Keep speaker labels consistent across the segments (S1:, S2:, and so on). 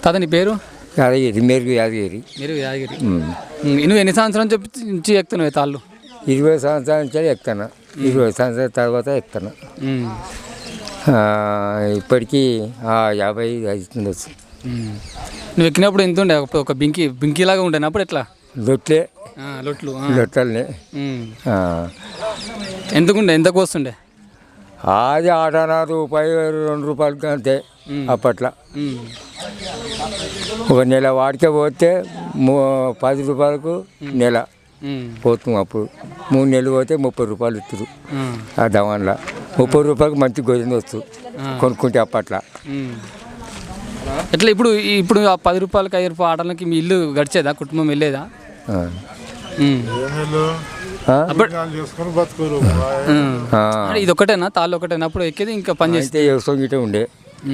S1: తాత నీ పేరు?
S2: యాదగిరి, మెరుగు యాదగిరి.
S1: మీరు యాదగిరి. నువ్వు ఎన్ని సంవత్సరాల నుంచి ఎక్కుతున్నావు తాళ్ళు?
S2: 20 సంవత్సరాల నుంచి ఎక్కుతాను. 20 సంవత్సరాల తర్వాత ఎక్కుతాను. ఇప్పటికీ 50 అవుతుండొచ్చు.
S1: నువ్వు ఎక్కినప్పుడు ఎంత ఉండే? ఒక బింకీలాగా ఉండే అప్పుడు ఎట్లా?
S2: లొట్లే, లొట్టలనే.
S1: ఎంతకు వస్తుండే?
S2: అది రూపాయి 2 రూపాయలకి అంతే అప్పట్లో. ఒక నెల వాడికే పోతే 10 రూపాయలకు నెల పోతుంది. అప్పుడు 3 నెలలు పోతే 30 రూపాయలు ఇస్తారు. ఆ దవాన్లో 30 రూపాయలకు మంచి గొయ్యింది వస్తుంది కొనుక్కుంటే అప్పట్లో.
S1: ఎట్లా ఇప్పుడు ఆ 10 రూపాయలకి 5 రూపాయల ఆటలకి మీ ఇల్లు గడిచేదా? కుటుంబం వెళ్ళేదా? ఇది ఒకటేనా తాళ్ళు ఒకటేనా అప్పుడు ఎక్కేది? ఇంకా పని చేస్తే
S2: వ్యవసాయం గిట్టే ఉండే,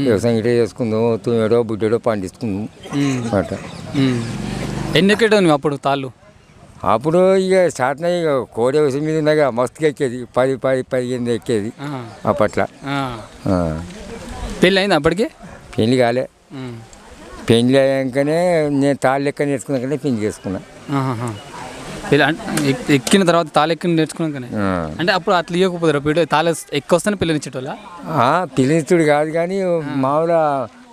S2: వ్యవసాయం గిట్టే చేసుకుందాం, తుమ్మేడో బుడ్డేడో పండిస్తున్నాం అన్నమాట.
S1: ఎన్ని ఎక్కేటో నువ్వు అప్పుడు తాళ్ళు?
S2: అప్పుడు ఇక స్టార్ట్ ఇక కోడి వ్యవసాయం మీద ఉన్నాగా మస్తుగా ఎక్కేది. 10-15 ఎక్కేది అప్పట్లో.
S1: పెళ్ళి అయింది అప్పటికి?
S2: పెళ్ళి కాలే. పెళ్ళి అయ్యాకనే నేను తాళ్ళు లెక్క నేర్చుకున్నాకనే పెళ్లి చేసుకున్నా.
S1: ఎక్కిన తర్వాత తాళ ఎక్కి నేర్చుకున్నాకనే అంటే అప్పుడు అట్లా ఇవ్వకపోతారు? అప్పుడు తాళ ఎక్కొస్తేనే పిల్లనిచ్చేటోళ్ళ?
S2: పిల్లనిస్తుడు కాదు కానీ మామూలుగా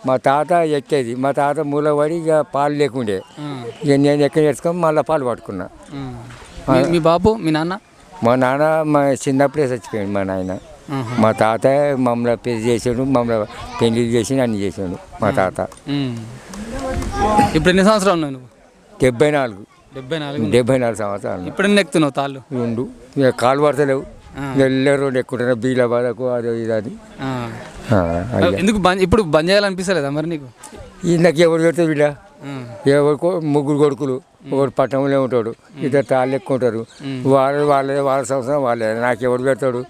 S2: మా తాత ఎక్కేది. మా తాత మూలపడి ఇక పాలు లేకుండే. ఇక నేను ఎక్క నేర్చుకొని మళ్ళీ పాలు పట్టుకున్నా.
S1: మీ బాబు మీ నాన్న?
S2: మా నాన్న మా చిన్నప్పుడే చచ్చిపోయాడు మా నాయన. మా తాత మమ్మల్ని పెళ్లి చేసాడు, మమ్మల్ని పెళ్లి చేసి అన్ని చేసాడు మా తాత.
S1: ఇప్పుడు ఎన్ని సంవత్సరాలు ఉన్నావు నువ్వు?
S2: 74. 74 సంవత్సరాలు.
S1: ఇప్పుడు ఎన్ని ఎక్కుతున్నావు తాళ్ళు?
S2: 2. ఇక కాలు పడతలేవు. వెళ్ళే రోడ్డు ఎక్కుంటున్నా బీల బాధకు అదో ఇది అని.
S1: ఎందుకు ఇప్పుడు బంద్ చేయాలనిపిస్తలేదా మరి నీకు?
S2: నాకు ఎవరు పెడతాడు వీళ్ళ? ఎవరికో 3 కొడుకులు, ఒకటి పట్టణంలో ఉంటాడు, 2 తాళ్ళు ఎక్కుంటారు. వాళ్ళ సంవత్సరం వాళ్ళే. నాకు ఎవరు పెడతాడు?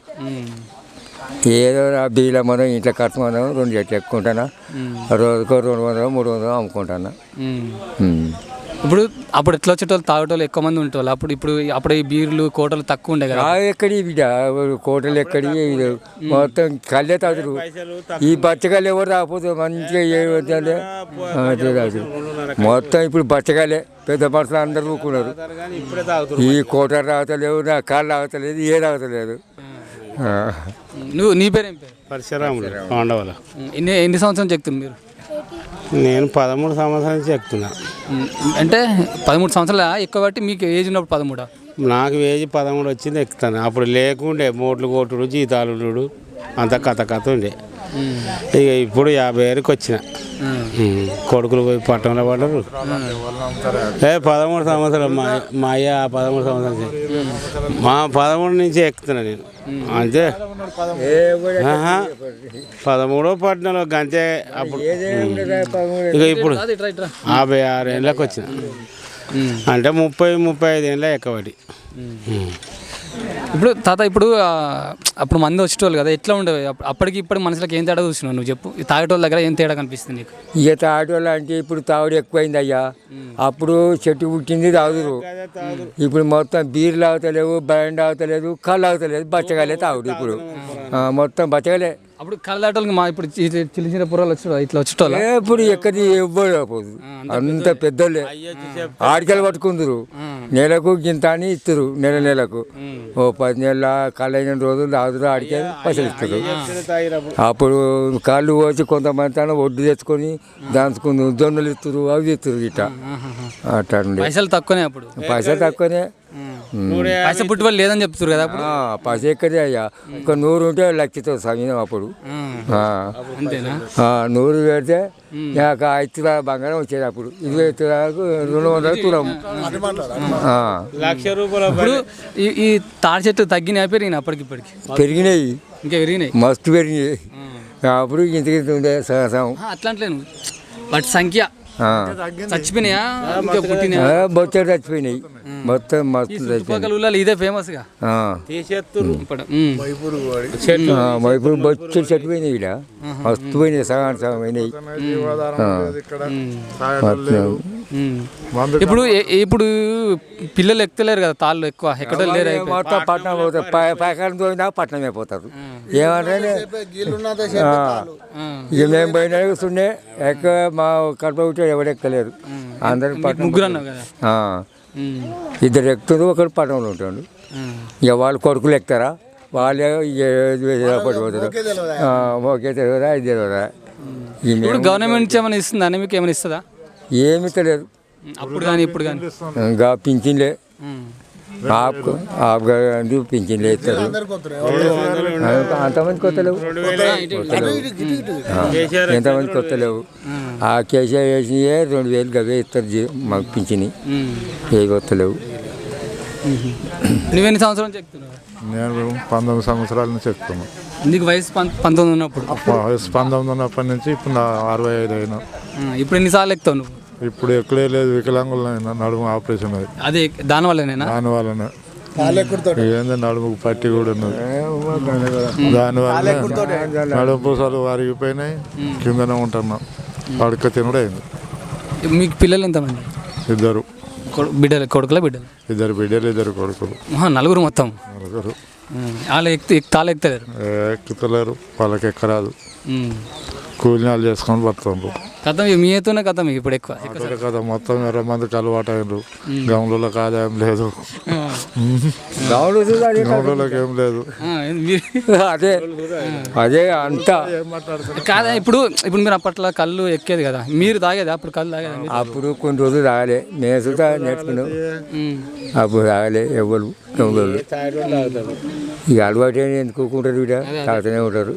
S2: ఏదో బీల మనం ఇంట్లో ఖర్చు మనం 2 చెట్లు ఎక్కుంటానా, రోజుకో 200 300 అమ్ముకుంటానా.
S1: ఇప్పుడు అప్పుడు ఎట్లా వచ్చేటోళ్ళు? తాగేటోళ్ళు ఎక్కువ మంది ఉండేవాళ్ళు అప్పుడు ఈ బీర్లు కోటలు తక్కువ ఉండే కదా?
S2: ఎక్కడి బిడ్డ కోటలు ఎక్కడి? మొత్తం కళ్ళే తాగుతారు. ఈ బచ్చగాళ్ళు ఎవరు రాకపోతే మంచిగా మొత్తం ఇప్పుడు బచ్చగాలే. పెద్ద మనుషులు అందరూ ఊకున్నారు. ఈ కోటలు తాగుతలేవు, నా కాళ్ళు తాగుతలేదు, ఏ తాగుతలేదు.
S1: నీ పేరు ఏం పేరు?
S3: పరశురాములు పాండవుల.
S1: ఎన్ని సంవత్సరాలు చెప్తుంది మీరు?
S3: నేను 13 సంవత్సరాల నుంచి ఎక్కుతున్నా.
S1: అంటే 13 సంవత్సరాలు ఎక్కువ బట్టి మీకు ఏజ్ ఉన్నప్పుడు 13?
S3: నాకు ఏజ్ 13 వచ్చింది ఎక్కుతాను. అప్పుడు లేకుండే మోట్లు కొట్టుడు, జీతాలు అంత కథ ఉండే. ఇక ఇప్పుడు 50 ఏళ్ళకి వచ్చిన. కొడుకులు పోయి పట్టణంలో పడ్డారు. 13 సంవత్సరాలు మా అయ్య 13 సంవత్సరాలు. మా 13 నుంచి ఎక్కుతున్నా నేను అంతే. 13 పట్టణంలో అంతే. అప్పుడు ఇక ఇప్పుడు 56 ఏళ్ళకి వచ్చిన. అంటే 30-35 ఏళ్ళ ఎక్కబడి.
S1: ఇప్పుడు తాత అప్పుడు మంది వచ్చేటోళ్ళు కదా, ఎట్లా ఉండేవి అప్పటికి ఇప్పటికి మనుషులకు ఏం తేడా చూసినావు నువ్వు? చెప్పు. తాగేటోళ్ళ దగ్గర ఏం తేడా కనిపిస్తుంది నీకు?
S2: ఇక తాగేటోళ్ళు అంటే ఇప్పుడు తాగుడు ఎక్కువైంది అయ్యా. అప్పుడు చెట్టు పుట్టింది తాగుదురు. ఇప్పుడు మొత్తం బీర్లు తాగుతలేవు, బ్రాండ్ తాగుతలేదు, కళ్ళు తాగుతలేదు, బచ్చగాలే తాగుడు. ఇప్పుడు మొత్తం బచ్చగాలే.
S1: అప్పుడు కళ్ళాటోళ్ళకి ఇప్పుడు చిన్న చిన్న పుర్రాలు ఇట్లా వచ్చేటోళ్ళు.
S2: ఇప్పుడు ఎక్కడి ఇవ్వకపోదు, అంత పెద్దోళ్ళే. ఆడికలు పట్టుకుందరు. నెలకు గింత అని ఇస్తారు. నెలకు 10 నెలల కళ్ళైన రోజులు తాగుతారు. ఆడికే పైసలు ఇస్తారు. అప్పుడు కాళ్ళు పోసి కొంతమంది తన ఒడ్డు తెచ్చుకొని దాచుకుందు జొన్నలు ఇస్తారు, అవి ఇస్తారు. ఇట్లా అట్లా
S1: పైసలు తక్కువనే. అప్పుడు
S2: పైసలు తక్కువనే.
S1: పైసలు పుట్టుబడి లేదని చెప్తారు కదా.
S2: పైసలు ఎక్కడే అయ్యా. ఒక 100 ఉంటే లక్షతో సమయం. అప్పుడు 100 పెడితే నాకు 5 తులాల బంగారం వచ్చేది. అప్పుడు 20 తులాలకు 200 తులం.
S3: ₹1,00,000.
S1: ఇప్పుడు ఈ తాడి చెట్లు తగ్గినాయి పెరిగినాయి? అప్పటికిప్పటికి
S2: పెరిగినాయి,
S1: ఇంకా పెరిగినాయి,
S2: మస్తు పెరిగినాయి. అప్పుడు ఇంతకింత ఉండే సగం.
S1: అట్లా అంటలేను, వాటి సంఖ్య
S2: ఆ.
S1: చచ్చిపోయినాయా ఇంకా పుట్టినాయా
S2: బొచ్చాడు చచ్చిపోయినాయి మొత్తం
S1: ఈ
S2: మస్తు
S1: చుట్టుపక్కల ఊళ్ళో ఇదే ఫేమస్గా
S3: తీసేస్తున్నారు
S1: ఇప్పుడు
S2: ఇప్పుడు బొచ్చాడు చచ్చిపోయినాయి ఇక్కడ మస్తు పోయినాయి సగం సగం పోయినాయి
S1: ఇప్పుడు ఇప్పుడు పిల్లలు ఎక్కుతలేరు కదా తాళ్ళు ఎక్కువ ఎక్కడ లేరు
S2: మొత్తం పట్నం పోతారు పైకాలం పోయినా పట్నం అయిపోతారు ఏమంటే ఇక మేము పోయినా కూర్చుండే ఎక్కువ మా కడప ఉంటే ఎవరు ఎక్కలేరు అందరు పట్నం
S1: ముగ్గురు అన్నావు కదా
S2: ఇద్దరు ఎక్కుతారు ఒకరు పట్టణంలో ఉంటాడు ఇక వాళ్ళు కొడుకులు ఎక్కుతారా వాళ్ళే పడిపోతారు ఓకే తెలియదా ఇది తెలియదా
S1: ఇప్పుడు గవర్నమెంట్ నుంచి ఏమైనా ఇస్తుందా అని మీకు ఏమైనా ఇస్తుందా
S2: ఏమీ తెలియదు
S1: అప్పుడు కానీ ఇప్పుడు కానీ
S2: ఇంకా పింఛన్లే ఆపు పింఛన్లే ఇస్తారు అంతమంది కొత్తలేవు ఎంతమంది కొత్తలేవు ఆ కేసీఆర్ వేసినయే 2000 గవే ఇస్తారు మాకు పింఛని ఏ కొత్తలేవు
S1: నువ్వెన్ని సంవత్సరాలు చెప్తున్నావు
S4: నేను 19 సంవత్సరాల నుంచి చెప్తున్నాను.
S1: నీకు వయసు 19 ఉన్నప్పుడు
S4: వయసు 19 ఉన్నప్పటి నుంచి ఇప్పుడు నా 65 అయినా.
S1: ఇప్పుడు ఎన్నిసార్లు ఎక్కుతావు నువ్వు
S4: ఇప్పుడు ఎక్కడే లేదు, వికలాంగులైనా నడుము ఆపరేషన్ అది
S1: అదే దానివల్లనేనా
S4: దానివల్లనే ఏంది నడుముకు పట్టి కూడా ఉన్నది దానివల్ల నడుము పూసాలు వారిగిపోయినాయి కిందనే ఉంటున్నాం పడుక తినడం అయింది.
S1: మీకు పిల్లలు ఎంతమంది?
S4: ఇద్దరు
S1: బిడ్డలు కొడుకులా బిడ్డలు?
S4: ఇద్దరు బిడ్డలు ఇద్దరు కొడుకులు
S1: నలుగురు మొత్తం.
S4: నలుగురు
S1: వాళ్ళు తాళ్ళు ఎక్కుతలేరు
S4: ఎక్కుతలేరు, వాళ్ళకి ఎక్కరాదు, కూలినాలు చేసుకొని బతుకుండ్రు.
S1: కథం మీతోనే కథం ఇప్పుడు ఎక్కువ
S4: కదా మొత్తం 20 మందికి అలవాటు అయినరు. గౌన్లకు ఆదాయం లేదు, గౌన్లకి ఏం లేదు.
S2: అదే అదే అంతా
S1: కాదా ఇప్పుడు ఇప్పుడు మీరు అప్పట్లో కళ్ళు ఎక్కేది కదా, మీరు తాగేది అప్పుడు కళ్ళు తాగేదా?
S2: అప్పుడు కొన్ని రోజులు తాగలే, మేము సుతా నేర్చుకున్నాం. అప్పుడు తాగలే ఎవరు గౌన్లు. ఇక అలవాటు ఎందుకు ఉంటారు, ఇక తాగుతూనే ఉంటారు.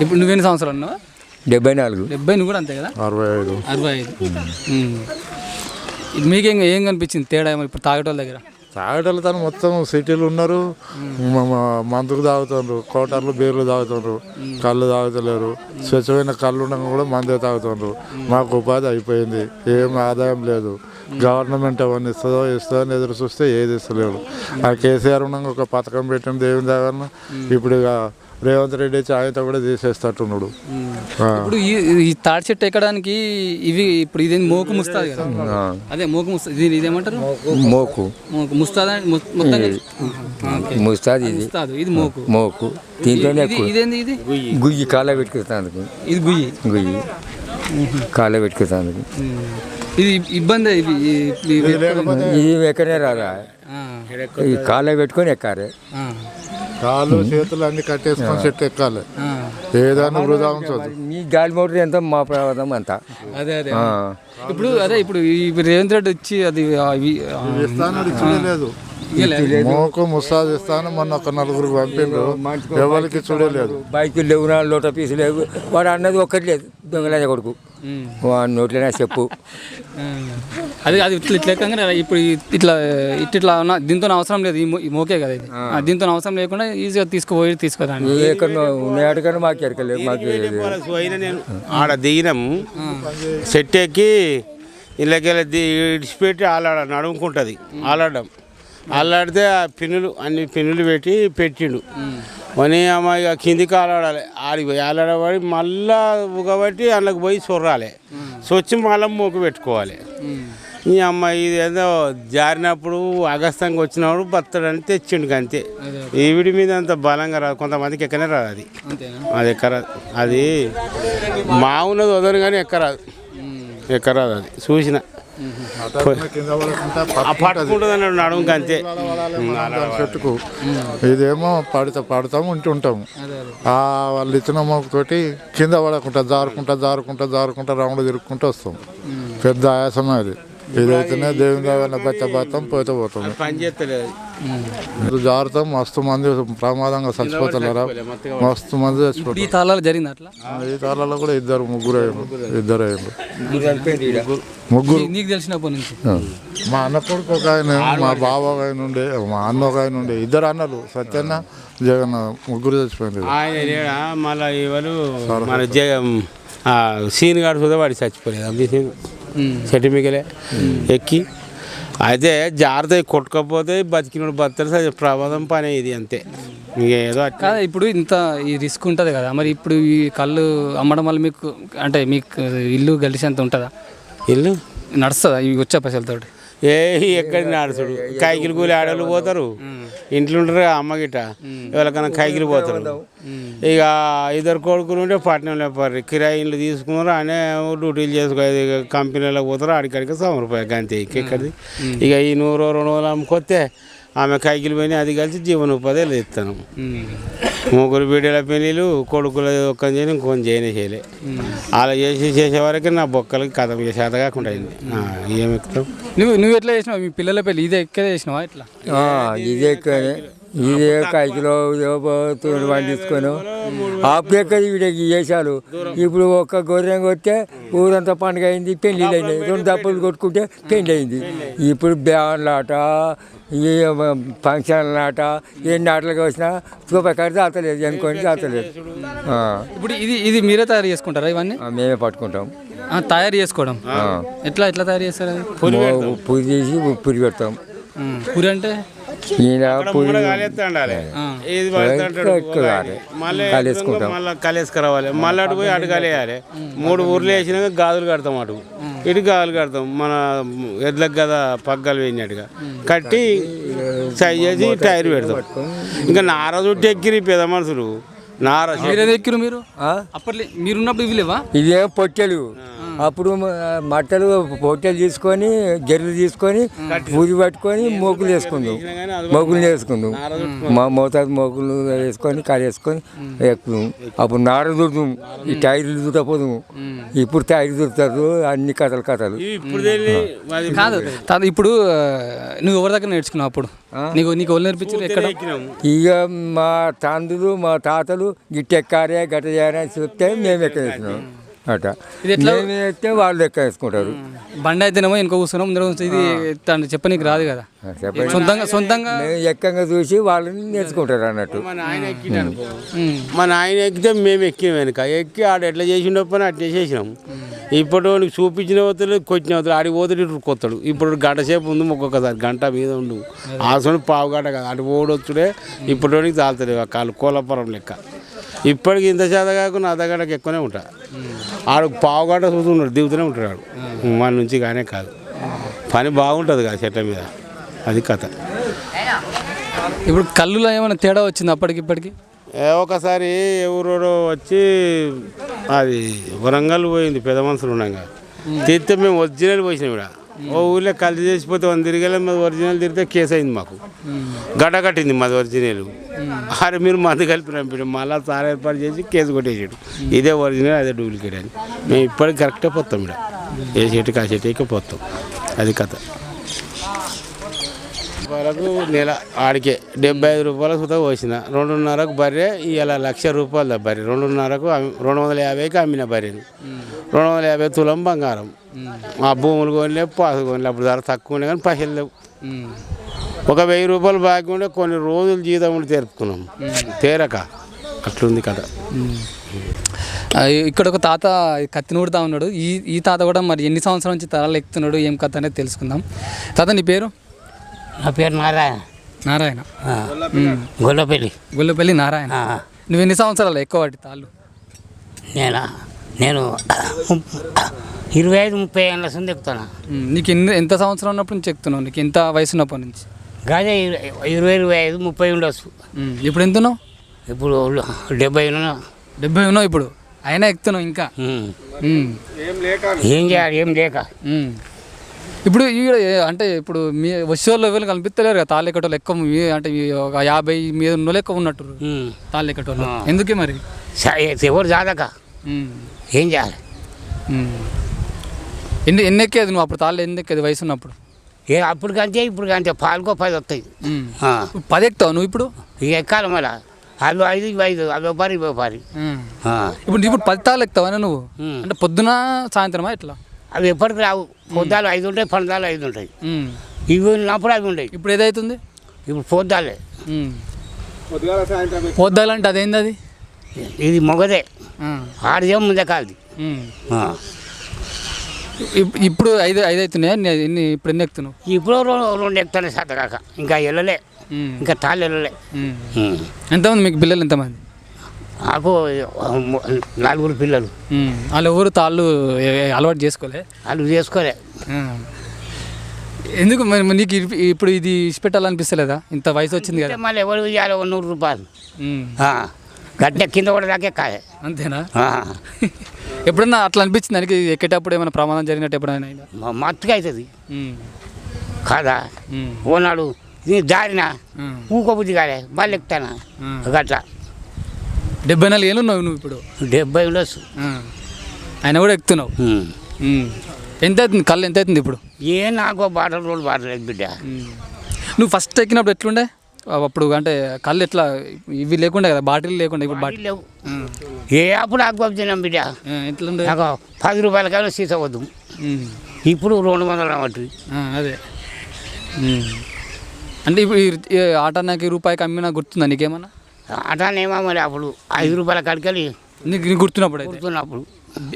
S1: ఇప్పుడు నువ్వెన్ని సంవత్సరాలు ఉన్నావు?
S2: 74.
S1: 70. నువ్వు కూడా అంతే కదా?
S4: 65.
S1: 65. మీకేం ఏం కనిపించింది తేడా ఇప్పుడు తాగేటోళ్ళ దగ్గర?
S4: తాగేటోళ్ళు తను మొత్తం సిటీలు ఉన్నారు, మందులు తాగుతున్నారు, కోటర్లు బీర్లు తాగుతున్నారు, కళ్ళు తాగుతలేరు. స్వచ్ఛమైన కళ్ళు ఉండగా కూడా మందే తాగుతున్నారు. మాకు ఉపాధి అయిపోయింది, ఏం ఆదాయం లేదు. గవర్నమెంట్ అవన్నీ ఇస్తుందో అని ఎదురు చూస్తే ఏది ఇస్తలేడు. ఆ కేసీఆర్ ఉండగా ఒక పథకం పెట్టిన దేవుని దగ్గర ఇప్పుడు ఇక రేవంత్ రెడ్డి వచ్చి ఆయనతో కూడా తీసేస్తట్టున్నాడు.
S1: ఇప్పుడు ఈ తాడి చెట్టు ఎక్కడానికి ఇవి ఇప్పుడు ఇది మోకు ముస్తాది కదా, అదే మోకు ముస్తాది. ఇదేమంటారు?
S2: మోకు
S1: ముస్తాదా?
S2: ముస్తాది ఇది,
S1: ఇది మోకు.
S2: మోకు దీంట్లోనే
S1: ఇదేంది? ఇది
S2: గుయ్యి కాళ్ళ పెట్టుకుంటాను.
S1: ఇది గుయ్యి,
S2: గుయ్యి కాళ్ళ పెట్టుకుంటాను.
S1: ఇది ఇబ్బంది.
S2: ఇది ఎక్కడే రాదా, ఈ కాళ్ళ పెట్టుకొని ఎక్కాలి.
S4: కాళ్ళు చేతులు అన్ని కట్టేసుకొని చెట్టు ఎక్కాలి, ఏదైనా వృధా ఉంచదు.
S2: మీ గాలి మోటార్ ఎంత, మా ప్రమాదం అంతా.
S1: అదే అదే ఇప్పుడు ఇప్పుడు రేవంత్ రెడ్డి వచ్చి అది
S4: చూడలేదు, మోకు ముస్తాదు ఇస్తాను మొన్న ఒక 4 పంపిండు, ఎవరికి చూడలేదు.
S2: బైకులు లేవు, లోట పీసు లేవు. వాడు అన్నది ఒక్కటి లేదు, దొంగలే కొడుకు వాడు నోట్లనే చెప్పు.
S1: అది అది ఇట్లా ఎక్కగానే ఇప్పుడు ఇట్లా ఇట్లా దీంతో అవసరం లేదు, ఈ మోకే కదా ఇది. దీంతో అవసరం లేకుండా ఈజీగా తీసుకుపోయి
S2: ఎక్కడ ఉన్నాయటకన్నా మాకు ఎరకలేదు. మాకు
S3: నేను ఆడ దిగినాం, సెట్ ఎక్కి ఇళ్ళకెళ్ళి ఇడిచిపెట్టి ఆలాడ నడుముకుంటుంది. ఆలాడితే ఆ అన్ని పిన్నులు పెట్టిండు. అని అమ్మ ఇక కిందికి ఆలాడాలి, ఆడిపోయి ఆలాడబడి మళ్ళా ఉగబట్టి అందులోకి పోయి చొర్రాలి, సొచ్చి మళ్ళీ మోకు పెట్టుకోవాలి. ఈ అమ్మాయి ఇది ఏదో జారినప్పుడు అగస్తంగా వచ్చినప్పుడు బత్తడని తెచ్చిండు అంతే. ఈవిడి మీద అంత బలంగా రాదు, కొంతమందికి ఎక్కనే రాదు. అది ఎక్కరాదు, అది మా ఉన్నది వదరు కానీ ఎక్కరాదు అది చూసిన పట్టుకుంటుంది అన్నాడు నడుముకి అంతే.
S4: చెట్టుకు ఇదేమో పడతాము ఉంటుంటాము. వాళ్ళు ఇచ్చిన మొక్కతోటి కింద పడకుండా జారుకుంటా రౌండ్ తిరుక్కుంటూ వస్తాం. పెద్ద ఆయాసమే అది. ఇదైతేనే దేవుని దగ్గర బతాం పోతాం, జారుతాం. మస్తు మంది ప్రమాదంగా చచ్చిపోతారా, మస్తు మంది చచ్చిపోతారు.
S1: ఈ తాళాలు జరిగింది అట్లా.
S4: ఈ తాళాల్లో కూడా ఇద్దరు ముగ్గురు అయ్యారు.
S1: ముగ్గురు నీకు తెలిసినప్పటి నుంచి
S4: మా అన్న కొడుకు ఒక ఆయన, మా బావ ఒక ఆయన ఉండే, మా అన్న ఒక ఆయన ఉండే, ఇద్దరు అన్నలు సత్యన్న జగన్ ముగ్గురు చచ్చిపోయింది.
S3: ఆయన లేడా మళ్ళీ ఎవరు మన సీన్ గాడు కూడా వాడి చచ్చిపోలేదు అంబీ సీన్ చెట్టు మిగలే ఎక్కి అయితే జాగ్రత్త కొట్టుకపోతే బతికినోడు బతారు ప్రమాదం పని ఇది అంతే ఏదో
S1: కాదు. ఇప్పుడు ఇంత ఈ రిస్క్ ఉంటుంది కదా, మరి ఇప్పుడు ఈ కళ్ళు అమ్మడం వల్ల మీకు అంటే మీకు ఇల్లు గలిసేంత ఉంటుందా?
S3: ఇల్లు
S1: నడుస్తుందా ఇవి వచ్చే పైసలతోటి?
S3: ఎక్కడి నడుచుడు కైకిలు కూలి ఆడవాళ్ళు పోతారు, ఇంట్లో ఉంటారు అమ్మ గిట్ట ఎవరికైనా కైకిలు పోతారు. ఇక ఇద్దరు కొడుకులు ఉంటే పట్టణంలో పోరు, కిరాయి ఇండ్లు తీసుకున్నారు, ఆయన డ్యూటీలు చేసుకో కంపెనీలో పోతారు, అడికడికి ₹100 అంతే ఎక్కడిది. ఇక ఈ 100-200 అమ్ముకొస్తే ఆమె కైకిలు పోయి అది కలిసి జీవనోపాధి ఇస్తాను. ముగ్గురు బిడ్డల పెళ్ళిళ్ళు కొడుకులు ఒక్కని చేయని ఇంకొని చేయలే అలా చేసేవరకు నా బొక్కలకి కథ చేత కాకుండా అయింది. ఏమి ఎక్కుతాం?
S1: నువ్వు ఎట్లా చేసినావు మీ పిల్లల పెళ్ళి? ఇదే ఎక్కడ చేసినావా? ఇట్లా
S2: ఇదే ఇదే కైకిలో పండించుకొని అప్పుడెక్కడ వీడికి చేశారు. ఇప్పుడు ఒక్క గొర్రెం కొట్టే ఊరంతా పండుగ అయింది, పెళ్ళిళ్ళు అయినాయి, 2 దప్పులు కొట్టుకుంటే పెళ్ళి అయింది. ఇప్పుడు బ్యాన్లాట, ఈ ఫంక్షన్ల ఆట, ఎన్ని ఆటలకు వచ్చినా రూపాయి తాతలేదు, అనుకోని తాతలేదు.
S1: ఇప్పుడు ఇది మీరే తయారు చేసుకుంటారా ఇవన్నీ?
S2: మేమే పట్టుకుంటాం.
S1: తయారు చేసుకోవడం ఎట్లా తయారు చేస్తారు?
S2: పురి చేసి పురి పెడతాం.
S1: పురి అంటే
S3: కలిసుకురావాలి, మళ్ళీ అటు పోయి అటు కలియాలి. 3 ఊర్లు వేసినాక గాజులు కడతాం, అటు ఇటు గాజులు కడతాం. మన ఎడ్లకు కదా పగ్గాలు వేసినట్టుగా కట్టి సైజ్ చేసి టైర్ పెడతాం. ఇంకా నార చుట్టూ ఎక్కిరి పెద్ద మనుషులు. నార
S1: ఎక్కిరు మీరు అప్పట్లో మీరున్నప్పుడు ఇవి లేవా?
S2: ఇవేం పొట్టెలు. అప్పుడు మట్టలు పొట్టెలు తీసుకొని గెర్రెలు తీసుకొని పూజ పట్టుకొని మోకులు వేసుకుందాం, మా మోతాదు మోకులు వేసుకొని కారు వేసుకొని ఎక్కుదాం. అప్పుడు నార దుడుతాం, ఈ టైర్లు దుట్టపోదాము. ఇప్పుడు టైర్ దుడుతారు, అన్ని కథలు.
S1: కాదు ఇప్పుడు నువ్వు ఎవరి దగ్గర నేర్చుకున్నావు? అప్పుడు నీకు వాళ్ళు నేర్పించారు ఎక్కడ?
S2: ఇక మా తండ్రులు మా తాతలు గిట్టెక్కారే గట్ట చేయాలని చెప్తే మేము ఎక్కేసినాం. అట్లా ఎక్కితే వాళ్ళు ఎక్కేసుకుంటారు.
S1: బండి అయితేనేమో ఇంకో కూర్చున్నాం, ఇది చెప్పనీకి రాదు కదా, సొంతంగా
S2: ఎక్కంగా చూసి వాళ్ళని నేర్చుకుంటారు అన్నట్టు.
S3: మా నాయన ఎక్కితే మేము ఎక్కినాం, వెనక ఎక్కి ఆడ ఎట్లా చేసిన పని అట్లా చేసినాం. ఇప్పుడు చూపించిన పోతాడు, కొట్టిన పోతాడు, ఆడికి పోతాడు, ఇటు కొత్తాడు. ఇప్పుడు గంట సేపు ఉంది, ఒక్కొక్కసారి గంట మీద ఉండు, ఆసోని పావు గంట కదా అటు ఓడొచ్చుడే. ఇప్పటికి తాలుతుంది కాళ్ళు కోలపురం లెక్క. ఇప్పటికి ఇంత చేత కాకుండా అర్ధగంటకి ఎక్కువనే ఉంటా. ఆడు పావు గంట చూస్తున్నాడు, దిగుతూనే ఉంటాడు ఆడు. మన నుంచి కానీ కాదు, పని బాగుంటుంది కదా చెట్ల మీద, అది కథ.
S1: ఇప్పుడు కళ్ళులో ఏమైనా తేడా వచ్చింది అప్పటికిప్పటికి?
S3: ఒకసారి ఎవరో వచ్చి అది వరంగల్ పోయింది, పెద్ద మనుషులు ఉన్నాగా తీస్తే మేము ఒరిజినల్ పోసినాం. ఇక్కడ ఓ ఊళ్ళో కలిసి చేసిపోతే 100 తిరిగేలా మాది ఒరిజినల్ తిరిగితే కేసు అయింది, మాకు గడ్డ కట్టింది మాది ఒరిజినల్. అరే మీరు మందు కలిపి రంపాడు, మళ్ళీ సార్ ఏర్పాటు చేసి కేసు కొట్టేసాడు. ఇదే ఒరిజినల్ అదే డూప్లికేట్ అని. మేము ఇప్పటికి కరెక్టే పోతాం, ఇక్కడ ఏ చెట్టుకి ఆ చెట్టుకి పోతాం, అది కథ. రూపాయలకు నెల ఆడికే ₹75 సుతా పోసిన. 2.5కు బర్రె ఇవాళ ₹1,00,000 బర్రె. 2.5కు 250కి అమ్మిన బర్రెని. 250 తులం బంగారం. ఆ భూములు కొనలేవు, పాసు కొనలేవు. అప్పుడు ధర తక్కువ ఉండే కానీ పైసలు లేవు. ఒక ₹1000 బాకీ ఉండే కొన్ని రోజులు జీతం ఉండి తెరుపుకున్నాం, తేరక అట్లుంది కదా.
S1: ఇక్కడ ఒక తాత కత్తి నూడుతూ ఉన్నాడు. ఈ తాత కూడా మరి ఎన్ని సంవత్సరాల నుంచి తరాలు ఎక్కుతున్నాడు, ఏం కథ అనేది తెలుసుకుందాం. తాత నీ పేరు?
S5: నా పేరు నారాయణ.
S1: నారాయణ,
S5: గొల్లపల్లి
S1: నారాయణ. నువ్వు ఎన్ని సంవత్సరాలు ఎక్కువ వాటి తాళ్ళు?
S5: నేను 25-30 ఏళ్ళ నుంచి ఎక్కుతాను.
S1: నీకు ఎంత సంవత్సరం ఉన్నప్పుడు నుంచి ఎక్కుతున్నావు? నీకు ఎంత వయసు ఉన్నప్పటి నుంచి?
S5: గాజే 20-25-30 ఉండొచ్చు.
S1: ఇప్పుడు ఎంత ఉన్నావు?
S5: ఇప్పుడు 70 ఉన్నావు.
S1: 70 ఉన్నావు ఇప్పుడు, అయినా ఎక్కుతున్నావు ఇంకా.
S5: ఏం చేయాలి, ఏం లేక.
S1: ఇప్పుడు అంటే ఇప్పుడు మీ వస్తువుల్లో ఎవరు కనిపిస్తలేరు కదా తాళ్ళు ఎక్కటోళ్ళు ఎక్కువ, అంటే ఒక 50 మీద ఉన్న ఎక్కువ ఉన్నట్టు తాళ్ళు ఎక్కటోళ్ళు. ఎందుకే మరి?
S5: ఎవరు జాదక ఏం చేయాలి?
S1: ఎన్ని ఎక్కేది నువ్వు అప్పుడు తాళ్ళు? ఎన్ని ఎక్కేది వయసు ఉన్నప్పుడు?
S5: అప్పుడు కంటే ఇప్పుడు కంటే పాలుకో 10 వస్తాయి.
S1: 10 ఎక్కుతావు నువ్వు ఇప్పుడు?
S5: ఇక ఎక్కాలి మళ్ళీ, అదో 5 అదో పారి.
S1: ఇప్పుడు 10 తాళ్ళు ఎక్కుతావా నువ్వు? అంటే పొద్దున సాయంత్రమా ఎట్లా?
S5: అవి ఎప్పటికి రావు పొద్దాలు 5 ఉంటాయి, పందాలు 5 ఉంటాయి. ఇవి ఉన్నప్పుడు అవి ఉండేవి.
S1: ఇప్పుడు ఏదైతుంది
S5: ఇప్పుడు పొద్దాలే.
S1: పొద్దాలంటే అదేంది అది?
S5: ఇది మొగదే, ఆడిదేమో ముందే కాదు.
S1: ఇప్పుడు ఐదు అవుతున్నాయా? ఇప్పుడు ఎన్ని ఎక్కుతున్నావు?
S5: ఇప్పుడు 2 ఎక్కుతానే సత్తగాక, ఇంకా వెళ్ళలే, ఇంకా తాళ్ళు వెళ్ళలే.
S1: ఎంతమంది మీకు పిల్లలు? ఎంతమంది?
S5: నాకు 4 పిల్లలు.
S1: వాళ్ళు ఎవరు తాళ్ళు అలవాటు చేసుకోలే?
S5: వాళ్ళు చేసుకోలే.
S1: ఎందుకు మరి నీకు ఇప్పుడు ఇది ఇచ్చిపెట్టాలనిపిస్తలేదా? ఇంత వయసు వచ్చింది కదా.
S5: మళ్ళీ ఎవరు ఇవ్వాలి 100 రూపాయలు గట్టిన కింద కూడా దాకే కాయ.
S1: అంతేనా? ఎప్పుడన్నా అట్లా అనిపించింది దానికి ఎక్కేటప్పుడు ఏమైనా ప్రమాదం జరిగినట్టు ఎప్పుడైనా అయిందా?
S5: మత్తుగా అవుతుంది కాదా. ఓనాడు ఇది దారిన ఊకోబుద్ధి కాలే, మళ్ళీ ఎక్కుతానా గట్లా.
S1: 74 ఏళ్ళు ఉన్నావు నువ్వు ఇప్పుడు?
S5: 70 ఉండొచ్చు.
S1: ఆయన కూడా ఎక్కుతున్నావు. ఎంత అవుతుంది కళ్ళు? ఎంత అవుతుంది ఇప్పుడు?
S5: నాకు బాటలు రోడ్డు బాటలేదు బిడ్డ.
S1: నువ్వు ఫస్ట్ ఎక్కినప్పుడు ఎట్లుండే అప్పుడు? అంటే కళ్ళు ఎట్లా ఇవి లేకుండా కదా, బాటిల్ లేకుండా. ఇప్పుడు బాటిల్
S5: లేవు. అప్పుడు ఆకుబాబు తిన్నాం బిడ్డ.
S1: ఎట్లుండే?
S5: నాకు 10 రూపాయల కానీ సీత వద్దు. ఇప్పుడు 200 అన్నట్టు.
S1: అదే అంటే ఇప్పుడు ఆటానికి రూపాయికి అమ్మినా గుర్తుందా నీకేమన్నా?
S5: ఆటానేమో మరి అప్పుడు 5 రూపాయల కాడికెళ్ళి
S1: నీకు గుర్తున్నప్పుడు?
S5: గుర్తున్నప్పుడు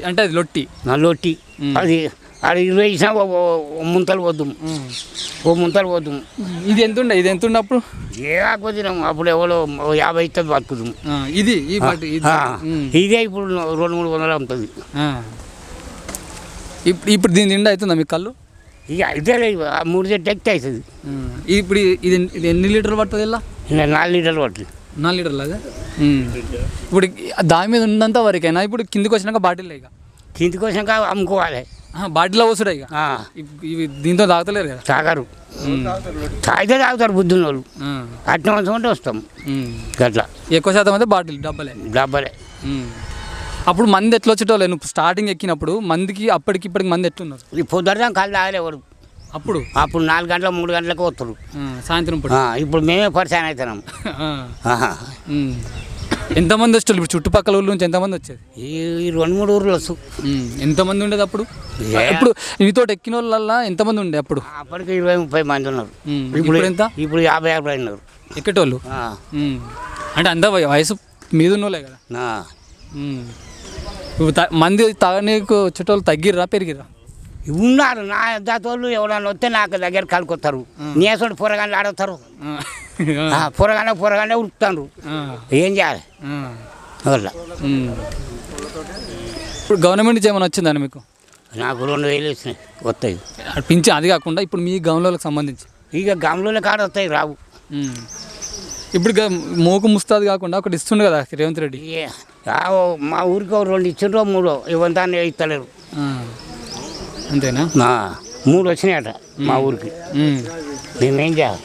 S1: అంటే అది లొట్టి.
S5: లొట్టి అది 20 ఇచ్చినా ముంతలు వద్దు, ముంతలు వద్దు.
S1: ఇది ఎంత ఉండే? ఇది ఎంత ఉండే అప్పుడు?
S5: ఆకుపోతే తినాము అప్పుడు. ఎవరో 50 ఇస్తే బతుకుతాం.
S1: ఇది
S5: ఇదే ఇప్పుడు 200-300 అమ్ముతుంది.
S1: ఇప్పుడు దీని నిండా అవుతుందా మీకు కళ్ళు?
S5: ఇక అయితే 3 చెట్టు ఎక్కితే అవుతుంది.
S1: ఇప్పుడు ఇది ఎన్ని లీటర్లు పడుతుంది? ఇలా
S5: 4 లీటర్లు పడుతుంది.
S1: 4 లీటర్లు అదే. ఇప్పుడు దాని మీద ఉన్నంత వరకైనా ఇప్పుడు కిందికి వచ్చినాక బాటిల్ ఇక
S5: కిందికి వచ్చినాక అమ్ముకోవాలి.
S1: బాటిల్లో వస్తుడా ఇక ఇవి దీంతో తాగుతలేరు కదా?
S5: తాగరు. తాగితే తాగుతారు బుద్ధున్న వాళ్ళు. అట్లా ఉంచుకుంటే వస్తాం అట్లా.
S1: ఎక్కువ శాతం అయితే బాటిల్ డబ్బలే. అప్పుడు మంది ఎట్లా వచ్చేటోళ్ళు? నువ్వు స్టార్టింగ్ ఎక్కినప్పుడు మందికి అప్పటికి ఇప్పటికి మంది ఎట్లున్నారు?
S5: ఈ పొద్దున కాళ్ళు తాగలేవారు
S1: అప్పుడు.
S5: 4 గంటల 3 గంటలకు వస్తారు
S1: సాయంత్రం.
S5: ఇప్పుడు మేమే పరిచయం అవుతున్నాం.
S1: ఎంతమంది వచ్చేటోళ్ళు ఇప్పుడు? చుట్టుపక్కల ఊళ్ళ నుంచి ఎంతమంది వచ్చేది?
S5: ఈ 2-3 ఊర్లు వస్తు.
S1: ఎంతమంది ఉండేది అప్పుడు? ఇప్పుడు నీతో ఎక్కిన వాళ్ళ ఎంతమంది ఉండే అప్పుడు?
S5: అప్పటికి 20-30 మంది ఉన్నారు.
S1: ఇప్పుడు ఎంత?
S5: ఇప్పుడు 50-60 ఉన్నారు
S1: ఎక్కేటోళ్ళు. అంటే అంత వయసు మీద ఉన్నోళ్ళే కదా. ఇప్పుడు మంది తాగనీకు వచ్చేటోళ్ళు తగ్గిర్రా పెరిగిర్రా?
S5: ఉన్నారు. నా దాతోళ్ళు ఎవరన్నా వస్తే నాకు దగ్గర కలుకొస్తారు. నేసోడు పొరగానే ఆడతారు, పొరగానే ఉరుకుతారు. ఏం చేయాలి అట్లా.
S1: ఇప్పుడు గవర్నమెంట్ నుంచి ఏమైనా వచ్చిందని మీకు?
S5: నాకు 2000 వచ్చినాయి వస్తాయి
S1: పింఛన్. అది కాకుండా ఇప్పుడు మీ గమలకు సంబంధించి
S5: ఇక గమలో కాడ వస్తాయి రావు.
S1: ఇప్పుడు మోకు ముస్తాది కాకుండా ఒకటి ఇస్తుండే కదా రేవంత్ రెడ్డి.
S5: మా ఊరికి 2 ఇచ్చిండ్రో 3 ఇవంతా ఇస్తలేరు.
S1: అంతేనా?
S5: 3 వచ్చినాయట మా ఊరికి. మేమేం చేయాలి?